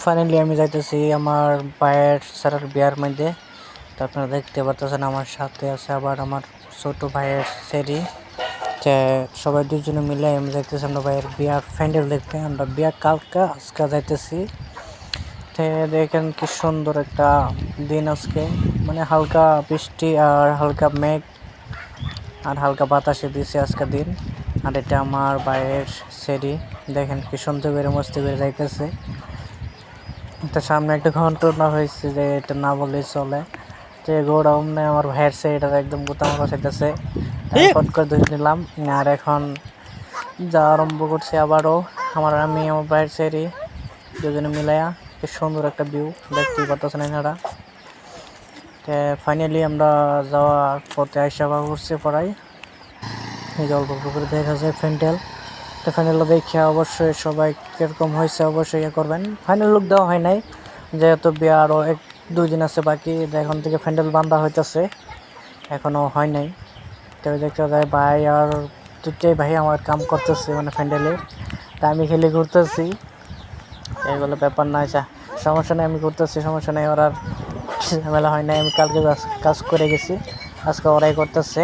Finally আমি যাইতেছি আমার ভাইয়ের স্যারের বিয়ার মধ্যে। তো আপনারা দেখতে পাচ্ছেন আমার সাথে আছে আবার আমার ছোট ভাইয়ের সেরি। সবাই দুজনে মিলে আমি যাইতেছি আমরা ভাইয়ের বিয়ার প্যান্ডেল দেখতে। আমরা বিয়া কালকে আজকে যাইতেছি। দেখেন কি সুন্দর একটা দিন আজকে, মানে হালকা বৃষ্টি আর হালকা মেঘ আর হালকা বাতাসে দিছে আজকে দিন। আর এটা আমার ভাইয়ের সেরি, দেখেন কি সুন্দর করে মস্তি করে যাইতেছে। এটা সামনে একটা ঘটনা হয়েছে যে এটা না বললেই চলে, যে গোডাউন আমার ভাইয়ের সেরিটা একদম বোতাম বসাইতেছে, ফট করে ধরে নিলাম। আর এখন যা আরম্ভ করছে আবারও আমি আমার ভাইয়ের সেরি দুজনে মিলাইয়া। কি সুন্দর একটা ভিউ দেখতেই পাচ্ছেন এনারা। ফাইনালি আমরা যাওয়ার পথে আইসা করছি পড়াই, এই অল্প করে দেখা যায় প্যান্ডেল। তো ফাইনালটা দেখে অবশ্যই সবাই কীরকম হয়েছে অবশ্যই করবেন। ফাইনাল লুক দেওয়া হয় নাই, যেহেতু বিয়ে আরও 1-2 দিন আছে বাকি। এখন থেকে প্যান্ডেল বান্ধা হইতেছে, এখনও হয় নাই। তো দেখতে যায় ভাই আর দুটাই ভাই আমার কাম করতেছে মানে প্যান্ডেলে, তা আমি খেলে ঘুরতেছি। এগুলো ব্যাপার না, সমস্যা নেই, আমি করতেছি, সমস্যা নেই। ওর আর ঝামেলা হয় নাই, আমি কালকে কাজ করে গেছি, আজকে ওরাই করতেছে।